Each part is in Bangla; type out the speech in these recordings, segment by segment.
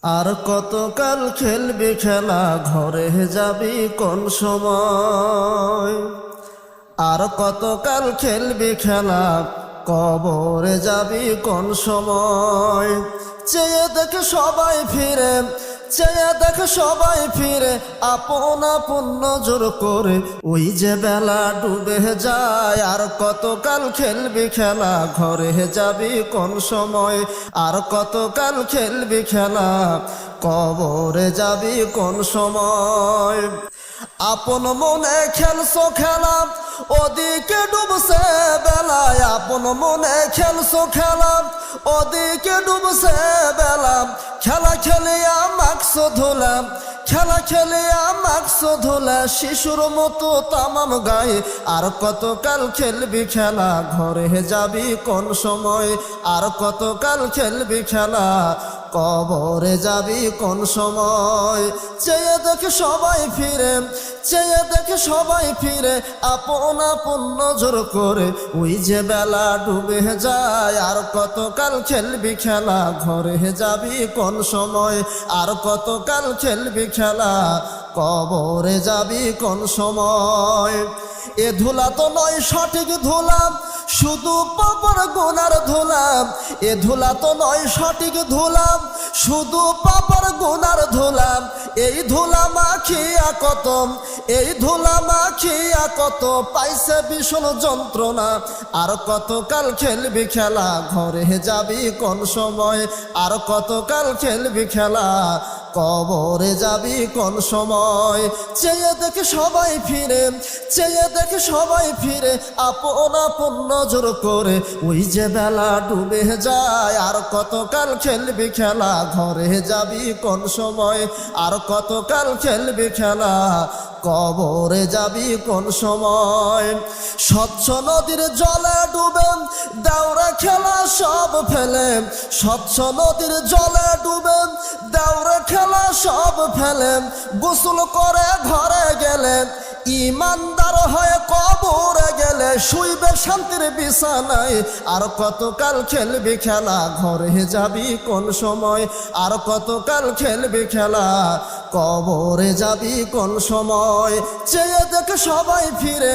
আর কতকাল খেলবি খেলা, ঘরে যাবি কোন সময়? আর কতকাল খেলবি খেলা, কবরে যাবি কোন সময়? চেয়ে দেখে সবাই ফিরে, চেয়ে দেখে সবাই ফিরে, আপন আপন নজর করে, ওই যে বেলা ডুবে যায়। আর কতকাল খেলবি খেলা, ঘরে যাবি কোন সময়? আর কতকাল খেলবি খেলা, কবরে যাবি কোন সময়? আপন মনে খেলছো খেলা, ওদিকে ডুবছে বেলায়। আপন মনে খেলছো খেলা, ওদিকে ডুবছে বেলা। খেলা খেলিয়া মাখছো ধুলা, খেলা খেলিয়া মাখছো ধুলা, শিশুর মতো তামাম গায়ে। আর কতকাল খেলবি খেলা, ঘরে যাবি কোন সময়? আর কতকাল খেলবি খেলা, কবরে যাবি কোন সময়? চেয়ে দেখে সবাই ফিরে, চেয়ে দেখে সবাই ফিরে, আপন আপন নজর করে, ওই যে বেলা ডুবে যায়। আর কতকাল খেলবি খেলা, ঘরে যাবি কোন সময়? আর কতকাল খেলবি খেলা, কবরে যাবি কোন সময়? এ ধুলা তো নয় সঠিক ধুলা, শুধু পাপর গুনার ধুলা। এ ধুলা তো নয় সঠিক ধুলা, শুধু পাপর গুনার ধুলা। এই ধুলা মাখিয়া কত, এই ধুলা মাখিয়া কত পাইছে ভীষণ যন্ত্রণা। আর কতকাল খেলবি খেলা, ঘরে যাবি কোন সময়? আর কতকাল খেলবি খেলা, কবরে যাবি কোন সময়? চেয়ে দেখে সবাই ফিরে, চেয়ে দেখে সবাই ফিরে, আপন আপন নজর করে, ওই যে বেলা ডুবে যায়। আর কতকাল খেলবি খেলা, ঘরে যাবি কোন সময়? আর কতকাল খেলবি খেলা, কবরে যাবি কোন সময়? স্বচ্ছ নদীর জলে ডুবে দাউরা খেলা সব ফেলে, স্বচ্ছ নদীর জলে ডুবে দাউরা খেলা সব ফেলে। গোসল করে ঘরে গেলে, ইমানদার হয়ে কবরে গেলে, শুইবে শান্তির বিছানায়। আর কতকাল খেলবি খেলা, ঘরে যাবি কোন সময়? আর কতকাল খেলবি খেলা, কবরে যাবি কোন সময়? চেয়ে দেখে সবাই ফিরে,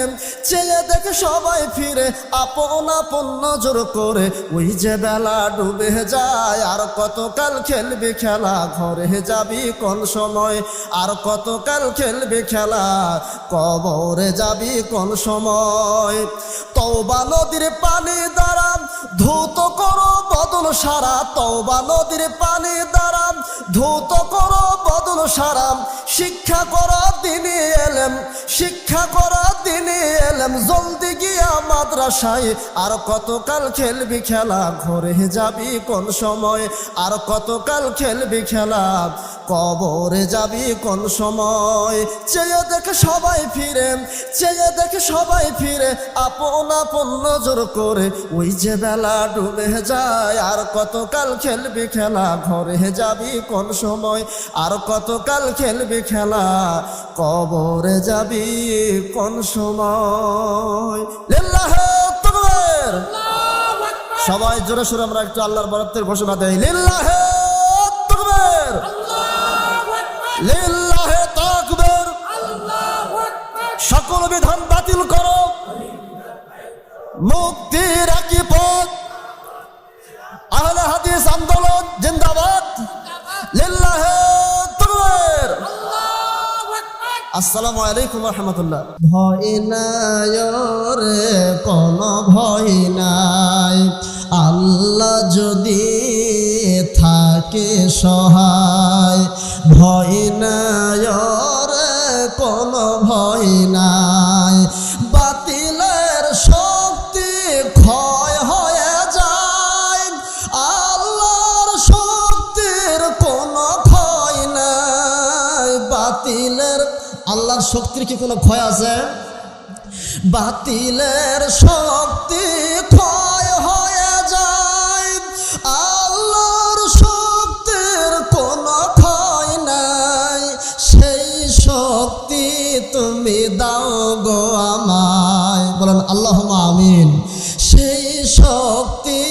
চেয়ে দেখে সবাই ফিরে, আপন আপন নজর করে, ওই যে বেলা ডুবে যায়। আর কতকাল খেলবি খেলা, ঘরে যাবি কোন সময়? আর কতকাল খেলবি খেলা, কবরে যাবি কোন সময়? তওবা নদীর পানি দ্বারা ধৌত করো বদন সারা, তওবা নদীর পানি দ্বারা ধৌত করো বদন সারা। শিক্ষা করো দিনী এলেম, শিক্ষা করো দিনী এলেম, জলদি গিয়া মাদ্রাসায়। আর কতকাল খেলবি খেলা, ঘরে যাবি কোন সময়? আর কতকাল খেলবি খেলা, কবরে যাবি কোন সময়? চেয়ে দেখে সবাই ফিরে, চেয়ে দেখে সবাই ফিরে, আপন আপন নজর করে, ওই যে বেলা ডুবে যায়। আর কতকাল খেলবি খেলা, ঘরে যাবি কোন সময়? আর কতকাল খেলবি খেলা, কবরে যাবি কোন সময়? লিল্লাহে তাকবীর। সবাই জোরে সোরে আমরা একটু আল্লাহর বরকতের ঘোষণা দেই। লিল্লাহে তাকবীর, লিল্লাহে তাকবীর। সকল বিধান বাতিল করো, মুক্তির একই পথ, আহলে হাদিস আন্দোলন জিন্দাবাদ। লিল্লাহে তাকবীর। আসসালামু আলাইকুম ওয়া রাহমাতুল্লাহ। ভয় নাই রে, কোনো ভয় নাই, আল্লাহ যদি থাকে সহায়। ভয় নাই রে, কোনো ভয় নাই, বাতিলের শক্তি ক্ষয় হয়ে যায়, আল্লাহর শক্তির কোনো ক্ষয় নাই। বাতিলের, আল্লাহর শক্তির কি কোনো ক্ষয় আছে? বাতিলের শক্তি ক্ষয় হয়ে যায়, আল্লাহর শক্তির কোনো ক্ষয় নাই। সেই শক্তি তুমি দাও গো আমায়, বলেন আল্লাহুম্মা আমিন। সেই শক্তি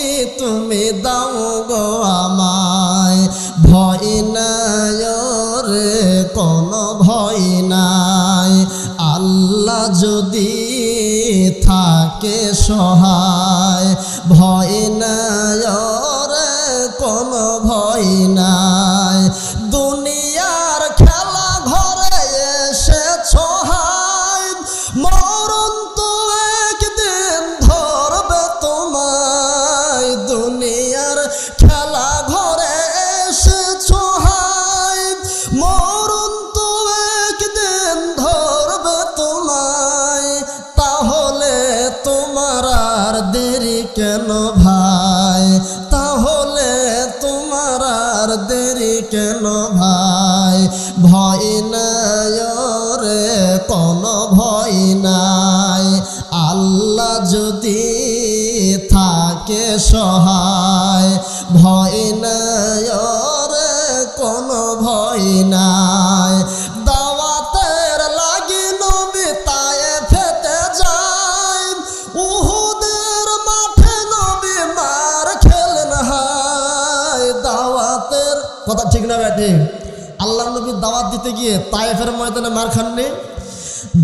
তুমি দাও গো আমায়, ভয় নাই রে কোনো ভয় নাই, আল্লাহ যদি থাকে সহায়, ভয় নাই রে কোনো ভয় নাই। দুনিয়ার খেলা ঘরে এসেছ হায়, মরণ তো একদিন ধরবে তোমায়। দুনিয়ার খেলা ঘরে এসেছ হায়, মরণ তো একদিন ধরবে তোমায়। তাহলে তোমার আর দেরি কেন ভাই, তাহলে তোমার আর দেরি কেন ভাই। ভয় নাই রে কোনো ভয় নাই, আল্লাহ যদি থাকে সহায়, ভয় নাই রে কোনো ভয় নাই। দাওয়াতের লাগি নবী তায়েফেতে যায়, উহুদের মাঠে নবী মার খেলেন হায়। দাওয়াতের কথা ঠিক না বেটি? আল্লাহ নবী দাওয়াত দিতে গিয়ে তায়েফের ময়দানে মার খাননি?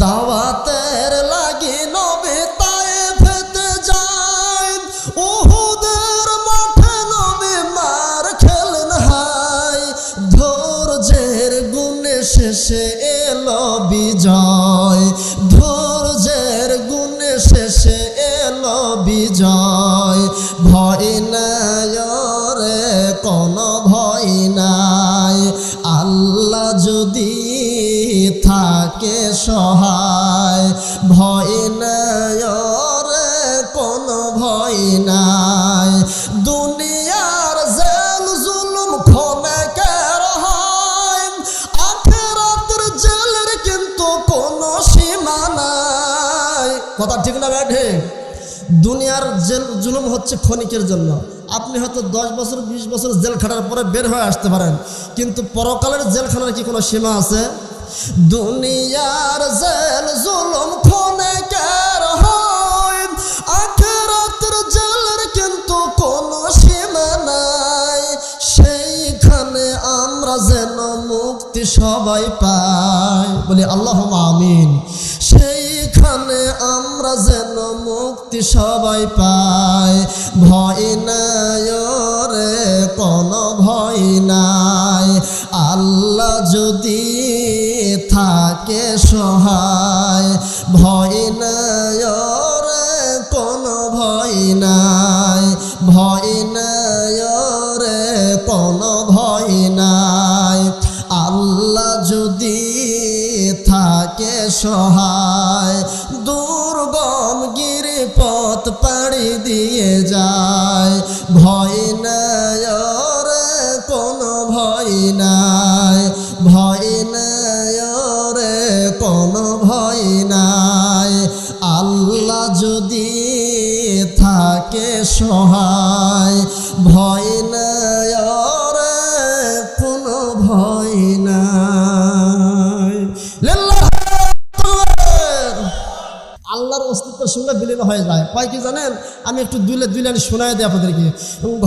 দাওয়াতের লাগি নবী তায়েফেতে যায়, উহুদের মাঠে নবী মার খেলেন হায়। ধৈর্যের গুণে শেষে এলো বিজয়, ধৈর্যের গুণে শেষে এলো বিজয়। ভয় নাই রে কোনো ভয় নাই, আল্লাহ যদি থাকে সহায়, ভয় নাই রে কোনো ভয় নাই। দুনিয়ার জেল জুলুম ক্ষণেকের হয়, আখিরাতের জেলের কিন্তু কোনো সীমা নাই। কথা ঠিক না ব্যাঠে? দুনিয়ার জেল জুলুম হচ্ছে ক্ষণিকের জন্য। আপনি হয়তো 10 বছর 20 বছর জেল খাটার পরে বের হয়ে আসতে পারেন, কিন্তু পরকালের জেলখানার কি কোনো সীমা আছে? দুনিয়ার জেল জুলুম ক্ষণেকের হয়, আখিরাতের জেলের কিন্তু কোনো সীমা নাই। সেইখানে আমরা যেন মুক্তি সবাই পাই, বলি আল্লাহুম্মা আমিন। সেইখানে আমরা যেন মুক্তি সবাই পাই। ভয় নাই রে কোনো ভয় নাই, আল্লাহ যদি থাকে সহায়, ভয় নাই রে কোনো ভয় নাই, ভয় নাই রে কোনো ভয় নাই, আল্লাহ যদি থাকে সহায়। দুর্গম গিরিপথ পাড়ি দিয়ে যায়, ভয় নাই রে কোনো ভয় নাই, ভয় নাই রে কোনো ভয় নাই, আল্লাহ যদি থাকে সহায়, ভয় নাই রে কোনো ভয় নাই। আল্লাহর অস্তিত্ব শুনলে বিলীন হয়ে যায়। কয় কি জানেন? আমি একটু দুই লাইন শোনায় দিই আপনাদেরকে।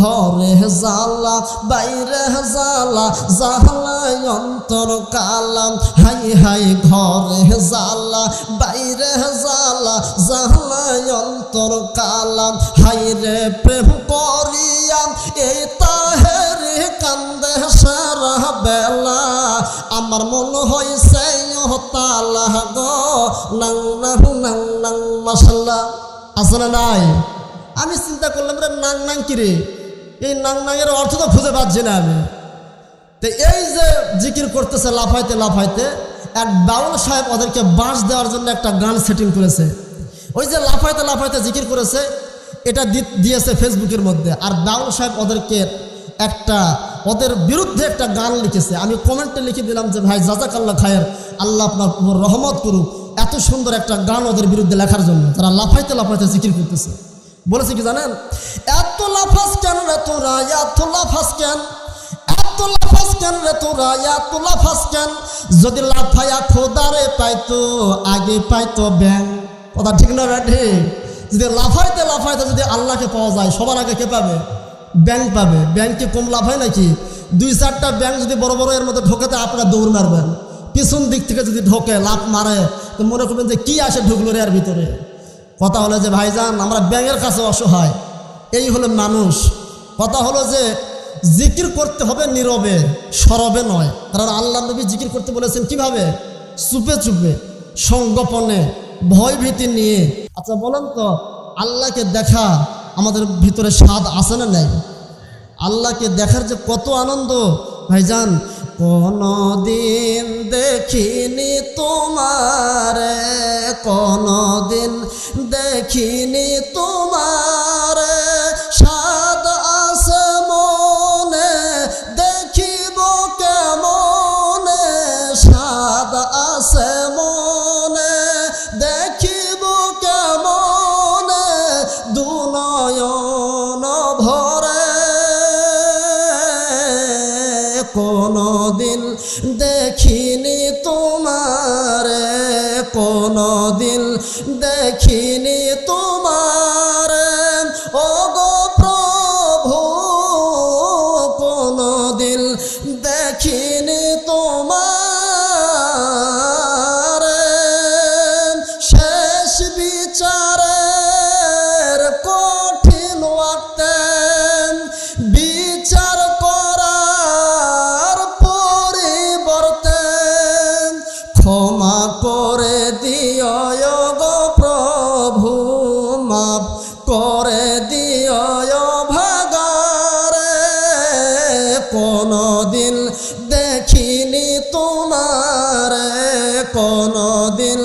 ঘরে জালা বাইরে জালা, জাহালায় অন্তর কালাম, হাই হাই ঘরে জালা বাইরে জালা, জাহালায় অন্তর কালাম, হাই রে প্রেম করিয়াম এই তাহেরি কান্দে সারা বেলা, আমার মন হইছে তালা গো নাং নাং নাং নাং মাশাল্লাহ। আছে না নাই? আমি চিন্তা করলাম রে নাং নাং কিরে, এই নাং নাঙের অর্থ তো খুঁজে পাচ্ছি না আমি। তো এই যে জিকির করতেছে লাফাইতে লাফাইতে, এক বাউল সাহেব ওদেরকে বাঁশ দেওয়ার জন্য একটা গান সেটিং করেছে। ওই যে লাফাইতে লাফাইতে জিকির করেছে, এটা দিয়েছে ফেসবুকের মধ্যে। আর বাউল সাহেব ওদেরকে ওদের বিরুদ্ধে একটা গান লিখেছে। আমি কমেন্টে লিখে দিলাম যে ভাই জাযাকাল্লাহ খায়ের, আল্লাহ আপনার উপর রহমত করুক, এত সুন্দর একটা গান ওদের বিরুদ্ধে লেখার জন্য। তারা লাফাইতে লাফাইতে জিকির করতেছে। বলেছে কি জানেন? এত লাফাস কেন রে তোরা, এত লাফাস কেন, এত লাফাস কেন রে তোরা, এত লাফাস কেন, যদি লাফাইয়া খোদারে পাইতো আগে পাইতো ব্যাং। কথা ঠিক না ঠিক? যদি লাফাইতে লাফাইতে যদি আল্লাহকে পাওয়া যায়, সবার আগে কে পাবে? ব্যাংক পাবে। ব্যাংকে কম লাভ হয় নাকি? 2-4টা ব্যাংক যদি বড় বড় এর মধ্যে ঢোকে তো আপনারা দৌড় মারবেন। পিছন দিক থেকে যদি ঢোকে লাভ মারে তো মনে করবেন যে কি আসে ঢুকলো রে এর ভিতরে। কথা হলো যে ভাইজান আমরা ব্যাংকের কাছে অসহায়, এই হলো মানুষ। কথা হলো যে জিকির করতে হবে নীরবে, সরবে নয়। কারণ আল্লাহ নবী জিকির করতে বলেছেন কিভাবে? চুপে চুপে, সংগোপনে, ভয় ভীতি নিয়ে। আচ্ছা বলেন তো, আল্লাহকে দেখা আমাদের ভিতরে স্বাদ আছে না নাই? আল্লাহকে দেখার যে কত আনন্দ ভাইজান। কোনদিন দেখিনি তোমারে, কোনদিন দেখিনি তোমারে, স্বাদ আছে মনে দেখিব কেমনে, স্বাদ আছে মনে দেখিব কেমনে, দুনয়ন ভরে। কোনদিন দেখিনি তোমারে, কোনদিন দেখিনি তোমারে, ও গো প্রভু কোনদিন দেখিনি তোমারে। শেষ বিচারের কঠিন ওয়াক্তে বিচার করার পরিবর্তে ক্ষমা করে দিও গো প্রভু, মাফ করে দিও ভাগারে। কোনদিন দেখিনি তোমারে, কোনদিন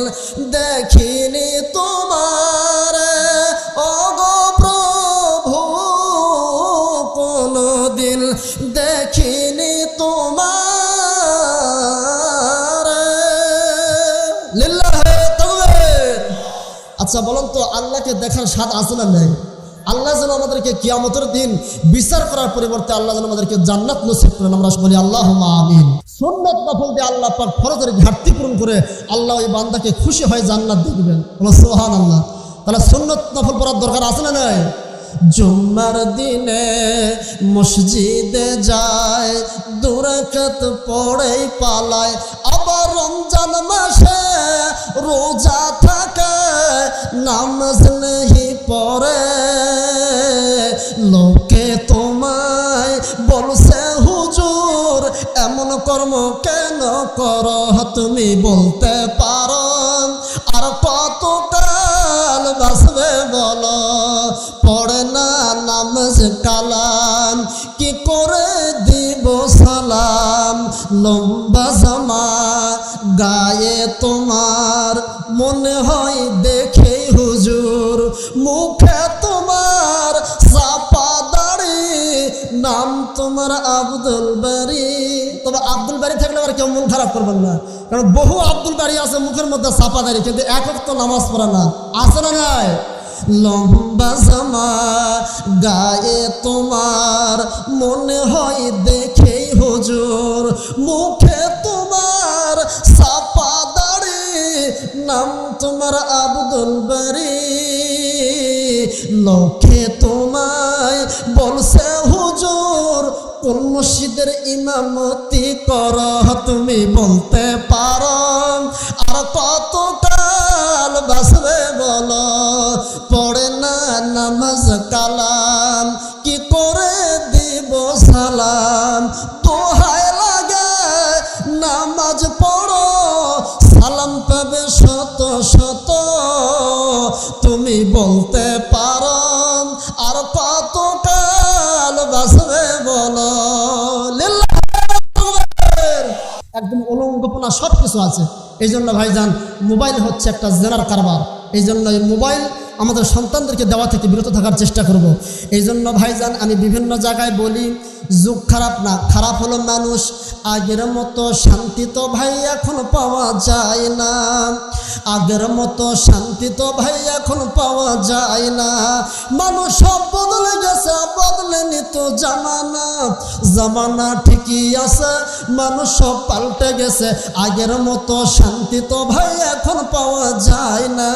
দেখিনি তোমারে, ও গো প্রভু কোনদিন দেখিনি তোমারে। লিল্লাহে তাকবীর। আচ্ছা বলুন তো, আল্লাহকে দেখার স্বাদ আছে না নাই? আল্লাহ যেন আমাদেরকে কিয়ামতের দিন বিচার করার পরিবর্তে আল্লাহ যেন আমাদেরকে জান্নাত নসিব করেন। আমরা বলি আল্লাহুম্মা আমিন। সুন্নাত নফল দিয়ে আল্লাহ পাক ফরজের ঘাটতি পূরণ করে আল্লাহ ওই বান্দাকে খুশি হয়ে জান্নাত দিয়ে দিবেন। বলো সুবহানাল্লাহ। তাহলে সুন্নাত নফল পড়ার দরকার আছে না নাই? জুম্মার দিনে মসজিদে যায়, 2 রাকাত পড়েই পালায়, আবার রমজান মাসে রোজা থাকে, নামাজ নেহি পড়ে। লোকে তোমায় বলছে হুজুর এমন কর্ম কেন করো, তুমি বলতে পারো আর কতকাল বাঁচবে বলো। পড়ে না নামাজ কালাম, কি করে দিব সালাম। লম্বা জামা গায়ে তোমার, মনে হয় দেখে হুজুর, মুখে তোমার চাপা দাড়ি, নাম তোমার আব্দুল বারী। তবে আব্দুল বারী থাকলে আবার কেউ মন খারাপ করবেন না, কারণ বহু আব্দুল বারী আছে মুখের মধ্যে চাপা দাড়ি, কিন্তু এক তো নামাজ পড়ে না। আছে না নাই? লম্বা জামা গায়ে তোমার, মনে হয় দেখে হুজুর, মুখে তোমার চাপা দাড়ি, নাম তোমার আব্দুল বারী। লোকে তোমায় বলছে হুজুর কোন মসজিদের ইমামতি করো, তুমি বলতে পারো আর কতকাল বাঁচবে বলো। পড়ে না নামাজ কালাম, কি করে দিব সালাম। দোহায় লাগে নামাজ পড়ো, সালাম পাবে শত শত, তুমি বলতে পারো আর কতকাল বাঁচবে বলো। একদম অলঙ্ঘপনা সব কিছু আছে। এই জন্য ভাইজান মোবাইল হচ্ছে একটা জেনার কারবার। এই জন্য এই মোবাইল আমাদের সন্তানদেরকে দেওয়া থেকে বিরত থাকার চেষ্টা করব। এই জন্য ভাইজান আমি বিভিন্ন জায়গায় বলি, যুগ খারাপ না, খারাপ হলো মানুষ। আগের মতো শান্তি তো ভাই এখন পাওয়া যায় না, আগের মতো শান্তি তো ভাই এখন পাওয়া যায় না। মানুষ সব বদলে গেছে, বদলেনি তো জামানা, জামানা ঠিকই আছে, মানুষ সব পাল্টে গেছে। আগের মতো শান্তি তো ভাই এখন পাওয়া যায় না।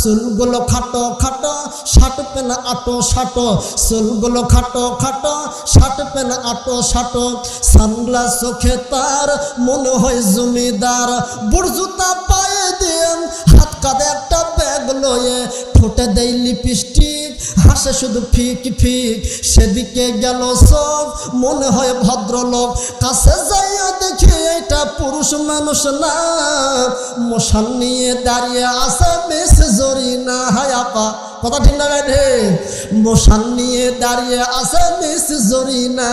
চুলগুলো খাটো খাটো, শার্ট প্যান্ট আটো শাটো, চুলগুলো খাটো খাটো, শার্ট প্যান্ট আটো শাটো, সানগ্লাস চোখে তার, মনে হয় জমিদার, বুট জুতা পায়ে দিয়ে, হাত কাঁধে একটা ব্যাগ লয়ে, ঠোঁটে দেয় লিপস্টিক, হাসে শুধু ফিক ফিক, সেদিকে গেল চোখ, মনে হয় ভদ্রলোক, কাছে যাইয়া দেখি এটা পুরুষ মানুষ না, মশান নিয়ে দাঁড়িয়ে আছে বেশ জরিনা। হায় আপা, কথা ঠিক না রে? মশান নিয়ে দাঁড়িয়ে আছে বেশ জরিনা।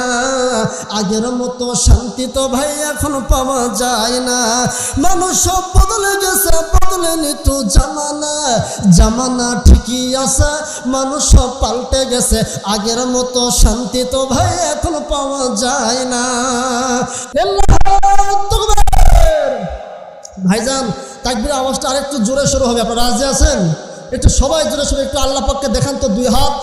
আগের মতো শান্তি তো ভাই এখন পাওয়া যায় না, মানুষ সব বদলে গেছে, বদলেনি তো জামানা, জামানা ঠিকই আছে, মানুষ সব পাল্টে গেছে, আগের মতো শান্তি তো ভাই এখন পাওয়া যায় না। ভাইজান, তাকবীর আওয়াজটা আরেকটু জোরে শুরু হবে, আপনারা রাজি আছেন? একটু সবাই জোরে শুরু, একটু আল্লাহ পাককে দেখান তো, দুই হাত।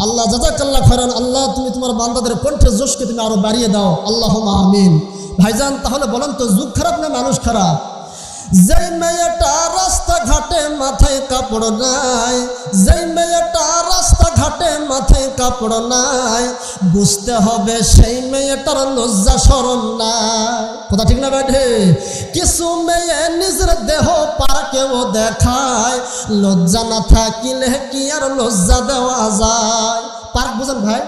আল্লাহ জাযাকাল্লাহ খায়রান। আল্লাহ তুমি তোমার বান্দাদের কণ্ঠে জোশকে তুমি আরো বাড়িয়ে দাও, আল্লাহুম্মা আমিন। ভাইজান, তাহলে বলেন তো, যুগ খারাপ না মানুষ খারাপ? যেই মেয়েটা রাস্তাঘাটে মাথায় কাপড় নাই, যেই মেয়েটা রাস্তাঘাটে মাথায় কাপড় নাই, বুঝতে হবে সেই মেয়েটার লজ্জা শরম নাই। কথা ঠিক না বেঠে? কিছু মেয়ে নিজের দেহ পার্কেও দেখায়, লজ্জা না থাকিলে কি আর লজ্জা দেওয়া যায়? পার্ক বুঝেন ভাই?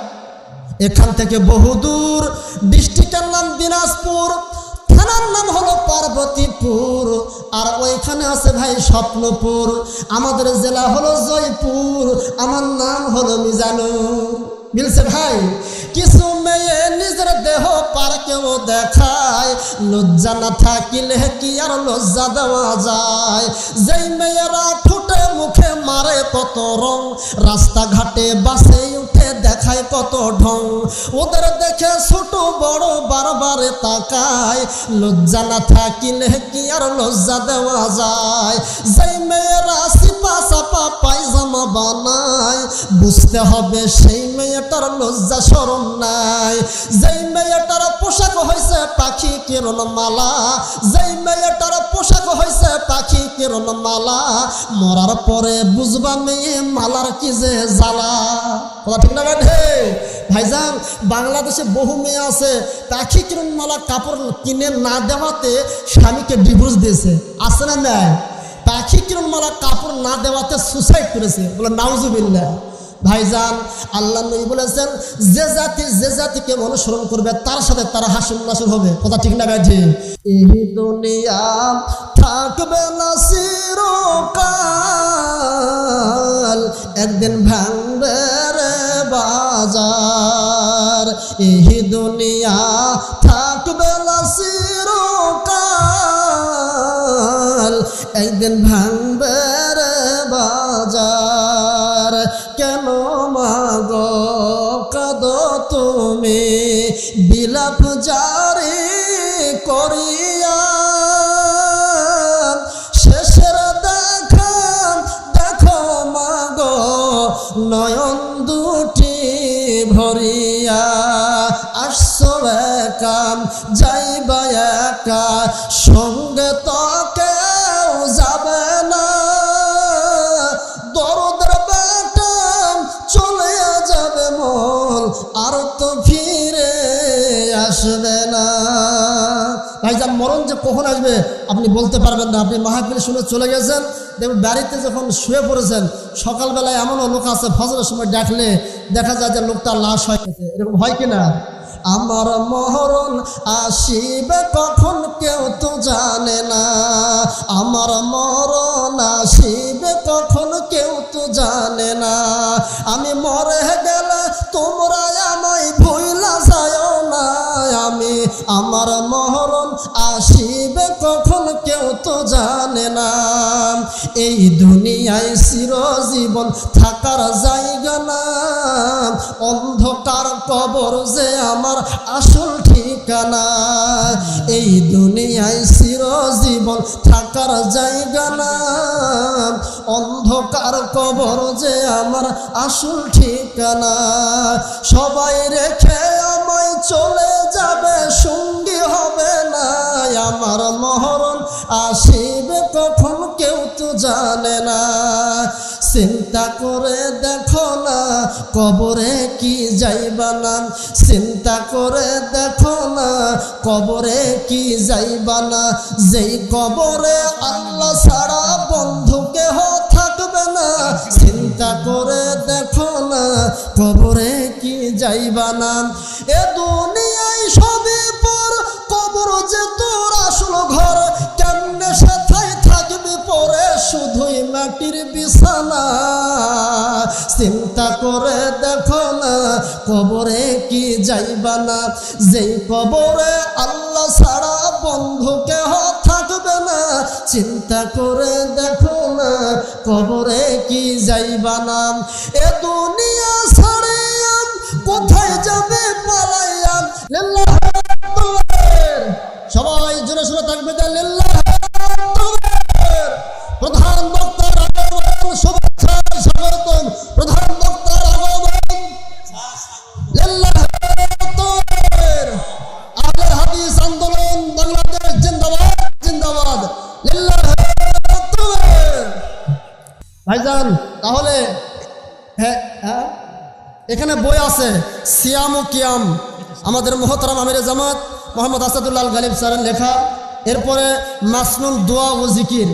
এখান থেকে বহুদূর, ডিস্ট্রিক্টের নাম দিনাজপুর, থানার নাম হলো পার্বতীপুর, আর ওইখানে আছে ভাই স্বপ্নপুর, আমাদের জেলা হলো জয়পুর, আমার নাম হলো মিজানুর। মিলছে ভাই? কিছু মেয়ে নিজের দেহ পার্কেও দেখায়, লজ্জা না থাকিলে কি আর লজ্জা দেওয়া যায়? যেই মেয়েরা ঠোঁটে মুখে মারে কত রং, রাস্তাঘাটে বাসে উঠে দেখায় কত ঢং, ওদের দেখে ছোট বড় বারবারে তাকায়, লজ্জা না থাকিলে কি আর লজ্জা দেওয়া যায়? যেই মেয়েরা সিপা সাপা পায়জামা বানায়, বুঝতে হবে সেই মেয়েটার লজ্জা শরম নাই। যেই মেয়েটার পোশাক হয়েছে পাখি কিরণ মালা, যেই মেয়েটার পোশাক হয়েছে পাখি কিরণ মালা, মরার পরে বুঝবা মেয়ে মালার কি যে জ্বালা। কথা ঠিক না রে ভাইজান? বাংলাদেশে বহু মেয়ে আছে পাখি কিরণ মালা কাপড় কিনে না দেওয়াতে স্বামীকে ডিভোর্স দিয়েছে, আছে না নাই? পাখি কিরণ মালা কাপড় না দেওয়াতে সুসাইড করেছে, বলে নাউজুবিল্লাহ। ভাইজান, আল্লাহ নবী বলেছেন, যে জাতি যে জাতিকে অনুসরণ করবে তার সাথে তারা হাসুর নাসুর হবে। কথা ঠিক না ভাই? এই দুনিয়া থাকবে না চিরকাল, একদিন ভাঙবে রে বাজার। এই দুনিয়া থাকবে না চিরকাল, একদিন ভাঙবে রে বাজার। কেন মাগো কাঁদো তুমি বিলাপ জারি করিয়া, শেষের দেখা দেখো মাগো নয়ন দুটি ভরিয়া। আসছো একা যাইবা একা, সঙ্গে তো কেউ যাবে না, দরদের বেটা চলে যাবে মন, আর তো ফিরে আসবে না। ভাইজান, মরণ যে কখন আসবে আপনি বলতে পারবেন না। আপনি মাহফিল শুনে চলে গেছেন, দেখবেন বাড়িতে যখন শুয়ে পড়েছেন, সকালবেলায় এমনও লোক আছে ফজরের সময় ডাকলে দেখা যায় যে লোকটা লাশ হয়ে গেছে। এরকম হয় কিনা? আমার মরণ আসিবে কখন কেউ তো জানে না, আমার মরণ আসিবে কখন কেউ তো জানে না। আমি মরে গেলে তোমরা আমায় ভুইলা যাও না, আমি আমার মরণ আসিবে কখন কেউ তো জানে না। এই দুনিয়ায় চিরজীবন থাকার জায়গা না, অন্ধকার কবর যে আমার আসল ঠিকানা। এই দুনিয়ায় চিরজীবন থাকার জায়গা না, অন্ধকার কবর যে আমার আসল ঠিকানা। সবাই রেখে আমায় চলে যাবে, সঙ্গী হবে না, আমার মরণ আসিবে কখন জানে না। চিন্তা করে দেখো না কবরে কি যাইবা না, চিন্তা করে দেখো না কবরে কি যাইবা না। যেই কবরে আল্লাহ ছাড়া বন্ধু কেহ থাকবে না, চিন্তা করে দেখো না কবরে কি যাইবা না। এ দুনিয়ায় সবই পর, কবর যে তোর আসল ঘর, কেমনে সাথায় থাকবি পরে শুধুই মাটির বিছানা। চিন্তা করে দেখো না কবরে কি যাইবা না, যেই কবরে আল্লাহ ছাড়া বন্ধু কেহ থাকবে না, চিন্তা করে দেখো না কবরে কি যাইবা না। এ দুনিয়া ছাড়িয়াম কোথায় যাবে পালাইয়াম, লিল্লাহ তাকবীর। সবাই জোরে সোরে থাকবে লিল্লাহ তাকবীর। প্রধান বক্তার আগমন, শুভেচ্ছা স্বাগতম। প্রধান বক্তার আগমন, লিল্লাহ তাকবীর। আহলে হাদিস আন্দোলন বাংলাদেশ জিন্দাবাদ জিন্দাবাদ, লিল্লাহ তাকবীর। ভাইজান তাহলে হ্যাঁ এখানে বই আছে সিয়াম ও কিয়াম, আমাদের মোহতারাম আমিরে জামাত মোহাম্মদ আসাদুল্লাহ আল গালিব স্যারের লেখা। এরপরে মাসনুল দোয়া ও জিকির,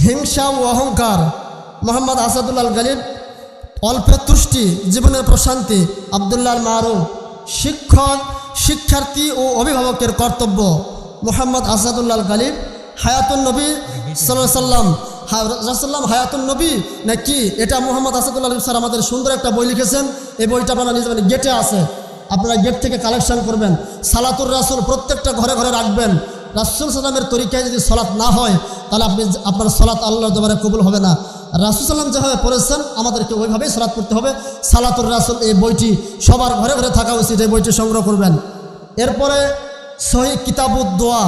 হিংসা ও অহংকার, মোহাম্মদ আসাদুল্লাহ আল গালিব। অল্পে তুষ্টি জীবনের প্রশান্তি, আবদুল্লাহ আল মারুফ। শিক্ষক, শিক্ষার্থী ও অভিভাবকের কর্তব্য, মোহাম্মদ আসাদুল্লাহ আল গালিব। হায়াতুন নবী সাল্লাল্লাহু সাল্লাম, রাসূলুল্লাহ হায়াতুন নবী নাকি, এটা মোহাম্মদ আসাদুল্লাহ আল স্যার আমাদের সুন্দর একটা বই লিখেছেন। এই বইটা আপনারা নিজে গেটে আছে, আপনারা গেট থেকে কালেকশন করবেন। সালাতুর রাসূল প্রত্যেকটা ঘরে ঘরে রাখবেন। রাসূল সাল্লামের তরিকায় যদি সলাৎ না হয় তাহলে আপনার সলাৎ আল্লাহর দরবারে কবুল হবে না। রাসূল সাল্লাম যেভাবে পড়েছেন আমাদেরকে ওইভাবেই সলাৎ করতে হবে। সালাতুর রাসূল এই বইটি সবার ঘরে ঘরে থাকা উচিত, এই বইটি সংগ্রহ করবেন। এরপরে সহিহ কিতাবুদ দোয়া,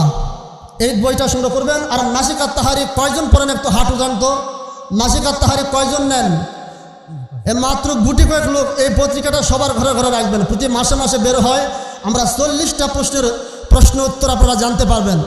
এই বইটা সংগ্রহ করবেন। আর নাসিকাত তাহারিক কয়জন পড়েন একটু হাঁট উঠান তো, নাসিকাত তাহারিক কয়জন নেন? এ মাত্র গুটি কয়েক লোক। এই পত্রিকাটা সবার ঘরে ঘরে রাখবেন, প্রতি মাসে মাসে বের হয়। আমরা 40টা প্রশ্ন উত্তর আপনারা জানতে পারবেন।